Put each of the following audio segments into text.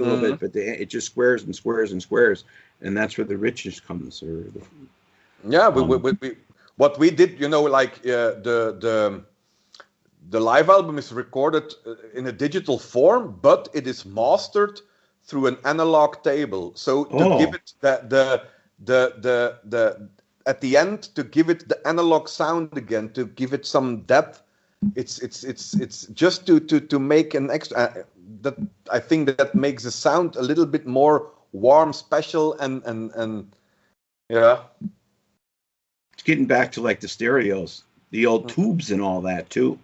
little bit, but it just squares and squares and squares, and that's where the richness comes. Yeah, what we did, like the live album is recorded in a digital form, but it is mastered through an analog table. So to give it the at the end, to give it the analog sound again, to give it some depth, it's just to make an extra. That I think that makes the sound a little bit more warm, special, and yeah. It's getting back to like the stereos, the old tubes and all that too.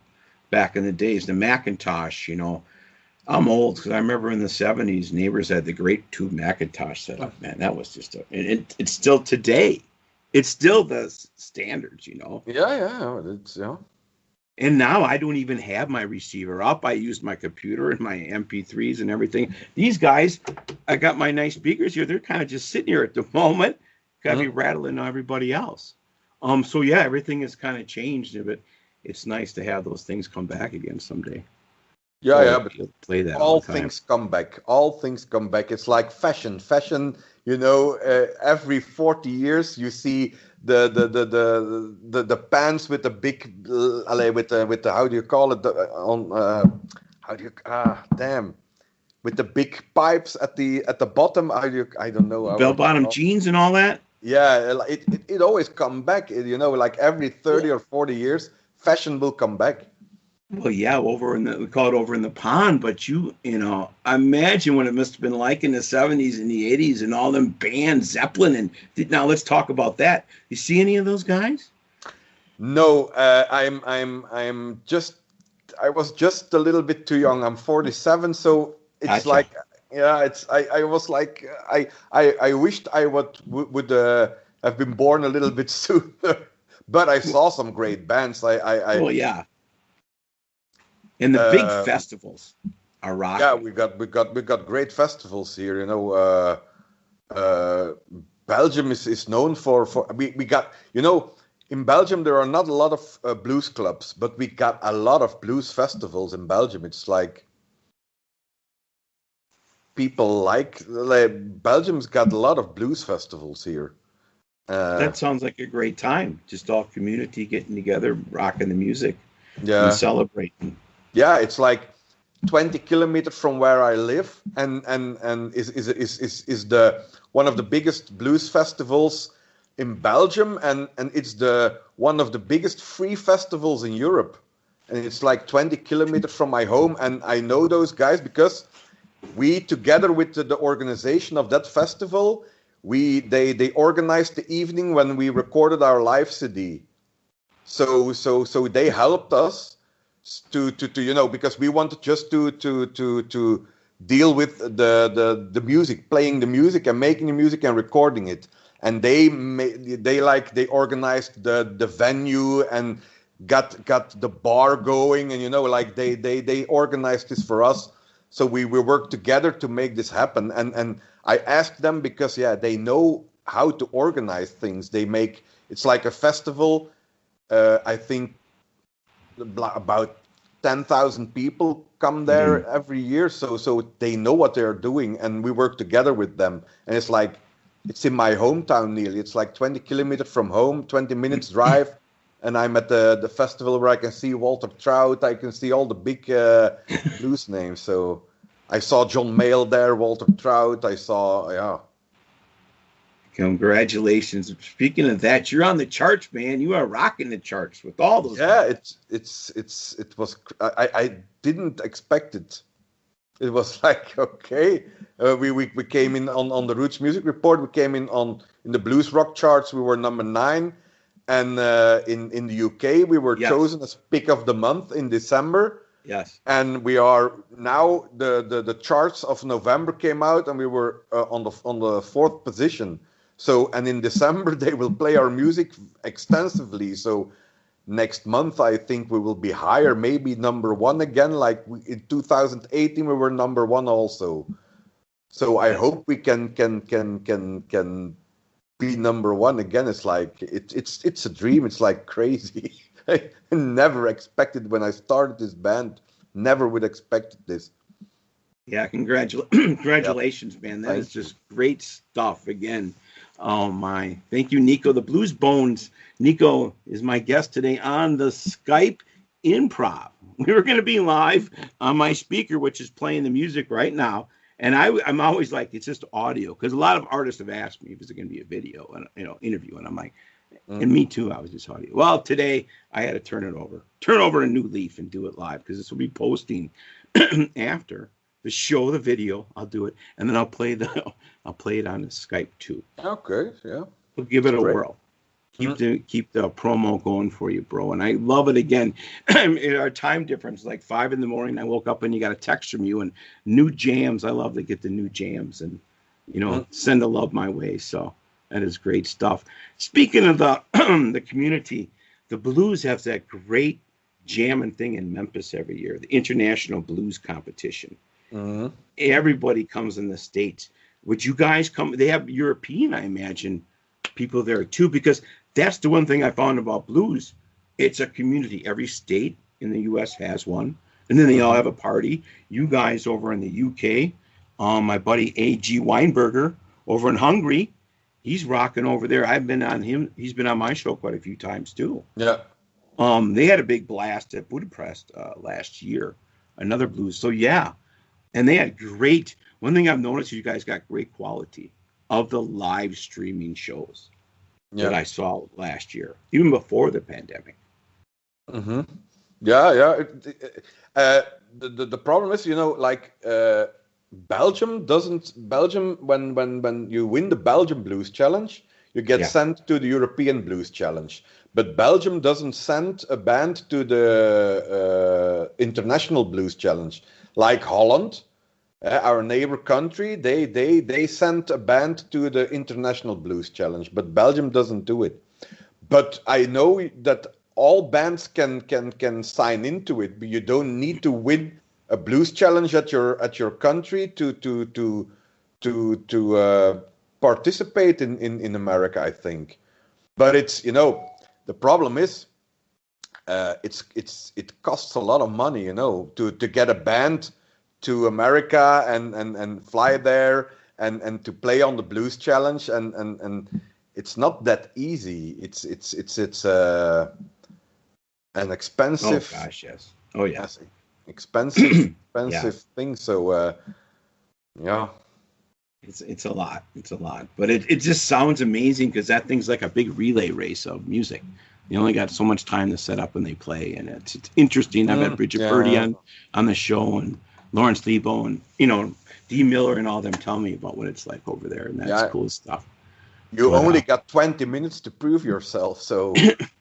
Back in the days, the Macintosh, I'm old because I remember in the 70s, neighbors had the great tube Macintosh setup. Man, that was just it's still today. It's still the standards, Yeah, it's And now I don't even have my receiver up. I use my computer and my MP3s and everything. These guys, I got my nice speakers here. They're kind of just sitting here at the moment. Got to be rattling everybody else. So yeah, everything has kind of changed, but it's nice to have those things come back again someday. Yeah, but play that all things come back. All things come back. It's like fashion. Fashion, every 40 years you see the pants with the big, with the how do you call it, with the big pipes at the bottom. I don't know. Bell bottom jeans and all that. Yeah, it always come back. Like every 30 or 40 years, fashion will come back. Well, yeah, we call it over in the pond, but imagine what it must have been like in the 70s and the 80s and all them bands, Zeppelin, and now let's talk about that. You see any of those guys? No, I was just a little bit too young. I'm 47, so it's gotcha. Like, yeah, I was like, I wished I would have been born a little bit sooner, but I saw some great bands. Oh yeah. And the big festivals are rocking. Yeah, we got great festivals here. Belgium is known for we got in Belgium there are not a lot of blues clubs, but we got a lot of blues festivals in Belgium. It's like people like Belgium's got a lot of blues festivals here. That sounds like a great time. Just all community getting together, rocking the music, and celebrating. Yeah, it's like 20 kilometers from where I live, and is the one of the biggest blues festivals in Belgium, and it's one of the biggest free festivals in Europe, and it's like 20 kilometers from my home, and I know those guys because we, together with the organization of that festival, they organized the evening when we recorded our live CD, so they helped us. To because we wanted just to deal with the music, playing the music and making the music and recording it, and they organized the venue and got the bar going, and they organized this for us, so we worked together to make this happen, and I asked them because they know how to organize things. It's like a festival. I think about 10,000 people come there every year, so they know what they're doing, and we work together with them. And it's in my hometown nearly. It's like 20 kilometers from home, 20 minutes drive, and I'm at the festival where I can see Walter Trout, I can see all the big blues names. So I saw John Mayall there, Walter Trout, I saw Congratulations. Speaking of that, you're on the charts, man. You are rocking the charts with all those. Yeah, it was. I didn't expect it. It was like, okay, we came in on the Roots Music Report. We came in the blues rock charts. We were number 9, and in the UK we were chosen as pick of the month in December. Yes. And we are now the charts of November came out, and we were on the 4th position. So, and in December they will play our music extensively. So next month I think we will be higher, maybe number 1 again. Like in 2018 we were number 1 also. So I hope we can be number 1 again. It's like it's a dream. It's like crazy. I never expected when I started this band. Never would expect this. Yeah, Yep. congratulations, man. That is Thank you. just great stuff again. Oh my. Thank you, Nico. The Blues Bones. Nico is my guest today on the Skype Improv. We were going to be live on my speaker, which is playing the music right now. And I'm always like, it's just audio, because a lot of artists have asked me if it's going to be a video and interview, and I'm like, Mm. and me too. I was just audio. Well, today I had to turn over a new leaf, and do it live, because this will be posting after the show, the video. I'll do it, and then I'll play it on the Skype too. Okay, yeah, We'll give it's it a great. whirl. Keep Mhm. the promo going for you, bro. And I love it again. Our time difference, like 5 a.m. I woke up and you got a text from you and new jams. I love to get the new jams and Mhm. send the love my way. So that is great stuff. Speaking of the the community, the Blues have that great jamming thing in Memphis every year, the International Blues Competition. Mhm. Everybody comes in the States. Would you guys come? They have European, I imagine, people there too, because that's the one thing I found about blues. It's a community. Every state in the U.S. has one, and then they all Mhm. have a party. You guys over in the U.K., my buddy A.G. Weinberger over in Hungary, he's rocking over there. I've been on him. He's been on my show quite a few times too. Yeah. They had a big blast at Budapest last year, another blues. So yeah, and they had great. One thing I've noticed, you guys got great quality of the live streaming shows that Yeah. I saw last year, even before the pandemic. Hmm. Yeah, yeah. Uh, the problem is, like Belgium, when you win the Belgium Blues Challenge, you get Yeah. sent to the European Blues Challenge. But Belgium doesn't send a band to the International Blues Challenge, like Holland, our neighbor country. They sent a band to the International Blues Challenge, but Belgium doesn't do it. But I know that all bands can sign into it, but you don't need to win a blues challenge at your country to participate in America, I think. But it's the problem is it costs a lot of money, to get a band to America and fly there and to play on the blues challenge and it's not that easy. It's an Oh expensive, gosh, yes. Oh yeah. yes, expensive Yeah. expensive thing. So yeah. It's a lot. It's a lot. But it just sounds amazing, because that thing's like a big relay race of music. You only got so much time to set up when they play, and it's interesting. I've had Bridget Purdy Yeah. on the show, and Lawrence Lebo, and Dee Miller and all them tell me about what it's like over there, and that's Yeah. cool stuff. You But only got 20 minutes to prove yourself. So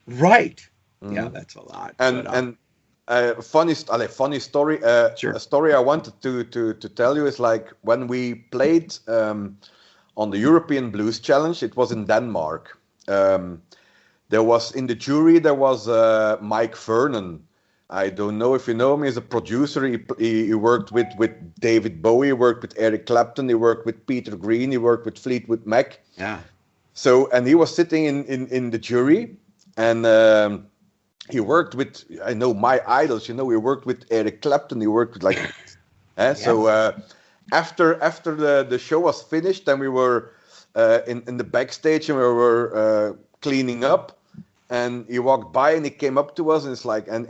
right. Yeah, mhm. that's a lot. But And funny story. A sure. story I wanted to tell you is like when we played on the European Blues Challenge. It was in Denmark. There was in the jury there was Mike Vernon. I don't know if you know him. He's a producer. He worked with David Bowie. He worked with Eric Clapton. He worked with Peter Green. He worked with Fleetwood Mac. Yeah. So and he was sitting in the jury and. He worked with, I know, my idols. He worked with Eric Clapton. He worked with like, Yeah. so after the show was finished, then we were in the backstage and we were cleaning up. And he walked by and he came up to us and it's like, and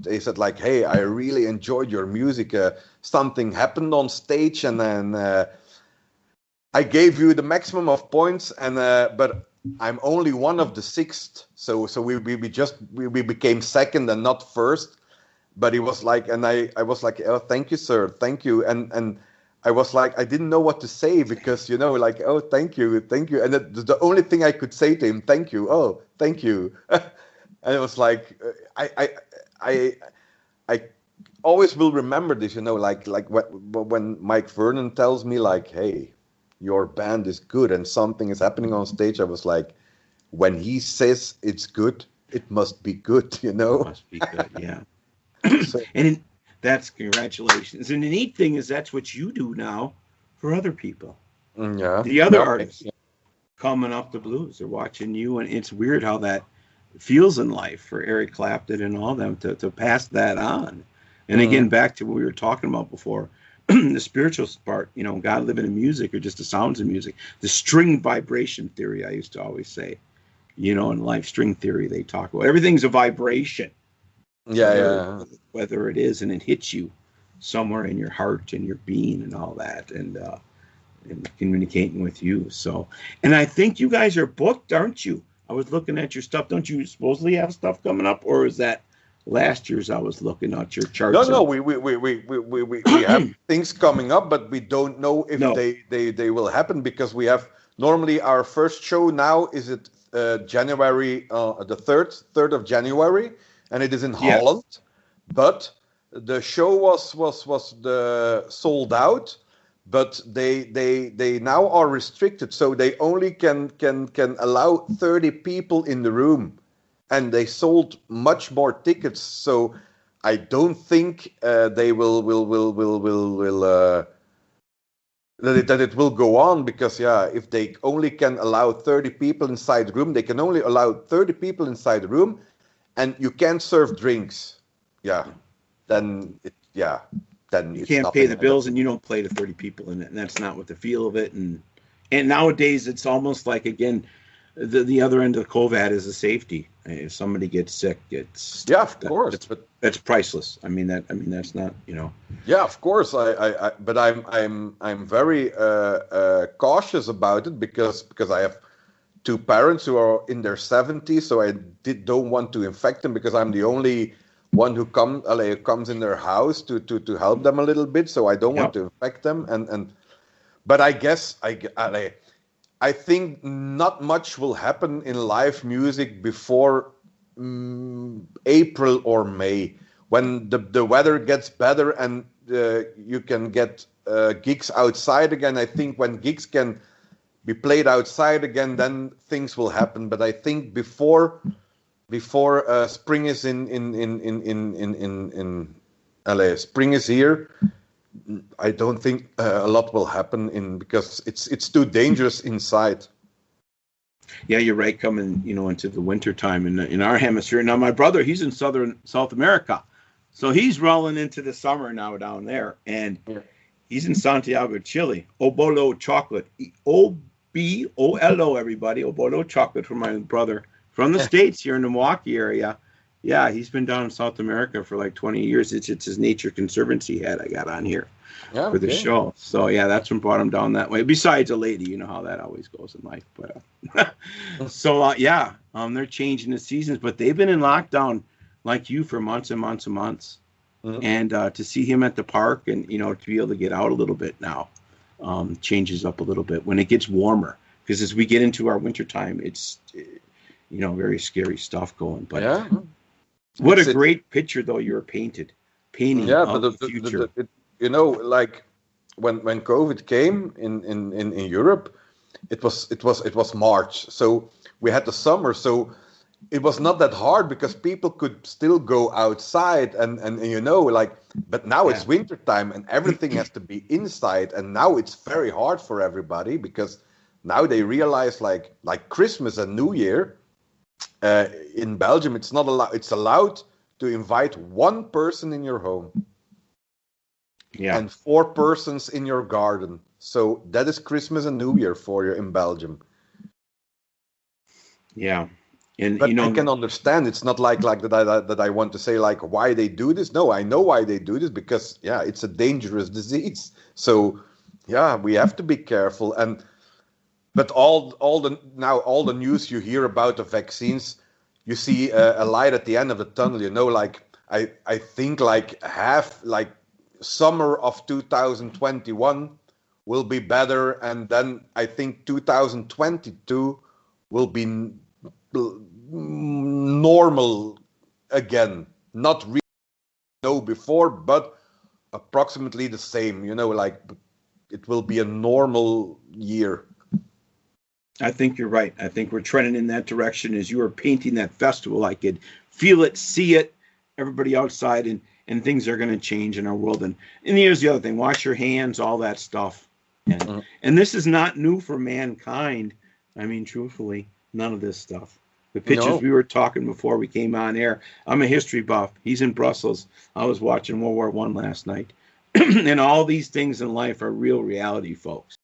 he said like, hey, I really enjoyed your music. Something happened on stage and then I gave you the maximum of points, and but I'm only one of the sixth, so we became second and not first. But he was like, and I was like, oh, thank you, sir, thank you, and I was like, I didn't know what to say because like, oh, thank you, and the only thing I could say to him, thank you, oh, thank you, and it was like, I I always will remember this, like when Mike Vernon tells me like, hey, your band is good and something is happening on stage. I was like, when he says it's good, it must be good, Must be good. Yeah. So And that's congratulations. And the neat thing is that's what you do now for other people. yeah, The other no, thank artists you. coming up the blues are watching you, and it's weird how that feels in life for Eric Clapton and all them to pass that on. And Mm, again, back to what we were talking about before, the spiritual part, God living in music or just the sounds of music. The string vibration theory, I used to always say, in life string theory, they talk about everything's a vibration. Whether it is, and it hits you somewhere in your heart and your being and all that, and communicating with you. So, and I think you guys are booked, aren't you? I was looking at your stuff. Don't you supposedly have stuff coming up, or is that last year's? I was looking at your charts. No, we have things coming up, but we don't know if they will happen, because we have normally our first show now is at January the 3rd of January, and it is in Holland, but the show was sold out, but they now are restricted, so they only can allow 30 people in the room, and they sold much more tickets, so I don't think they will that it will go on, because if they only can allow 30 people inside the room, they can only allow 30 people inside the room, and you can't serve drinks. Then you can't pay the bills, and you don't play to 30 people in it, and that's not what the feel of it. And nowadays it's almost like, again, the other end of the COVID is the safety. If somebody gets sick, of course, but that's priceless. That's not, Yeah, of course. But I'm very cautious about it, because I have two parents who are in their 70s, so I don't want to infect them, because I'm the only one who comes in their house to help them a little bit, so I don't want to infect them. But I guess I think not much will happen in live music before April or May, when the weather gets better and you can get gigs outside again. I think when gigs can be played outside again, then things will happen. But I think before spring is in LA, spring is here, I don't think a lot will happen because it's too dangerous inside. Yeah, you're right. Coming, into the winter time in our hemisphere. Now, my brother, he's in South America, so he's rolling into the summer now down there, and he's in Santiago, Chile. Obolo chocolate, OBOLO, everybody. Obolo chocolate from my brother from the States here in the Milwaukee area. Yeah, he's been down in South America for like 20 years. It's his nature conservancy hat I got on here for the show. So, that's what brought him down that way. Besides a lady, you know how that always goes in life. But they're changing the seasons. But they've been in lockdown like you for months and months and months. Mm-hmm. And to see him at the park and, to be able to get out a little bit now changes up a little bit when it gets warmer. Because as we get into our wintertime, it's, very scary stuff going. But what a great picture, though, you're painting of the future. Like when COVID came in Europe, it was March, so we had the summer, so it was not that hard because people could still go outside and but now it's winter time and everything has to be inside, and now it's very hard for everybody because now they realize like Christmas and New Year. In Belgium, it's not allowed. It's allowed to invite one person in your home, and 4 persons in your garden. So that is Christmas and New Year for you in Belgium. Yeah, but I can understand. It's not like that. I want to say like why they do this. No, I know why they do this because it's a dangerous disease. So we have to be careful But all the news you hear about the vaccines, you see a light at the end of the tunnel. I think summer of 2021 will be better, and then I think 2022 will be normal again. Not really before, but approximately the same. It will be a normal year. I think you're right. I think we're trending in that direction. As you were painting that festival, I could feel it, see it, everybody outside, and things are going to change in our world. And here's the other thing, wash your hands, all that stuff. And this is not new for mankind. I mean, truthfully, none of this stuff. The pictures we were talking before we came on air, I'm a history buff. He's in Brussels. I was watching World War I last night. and all these things in life are real reality, folks.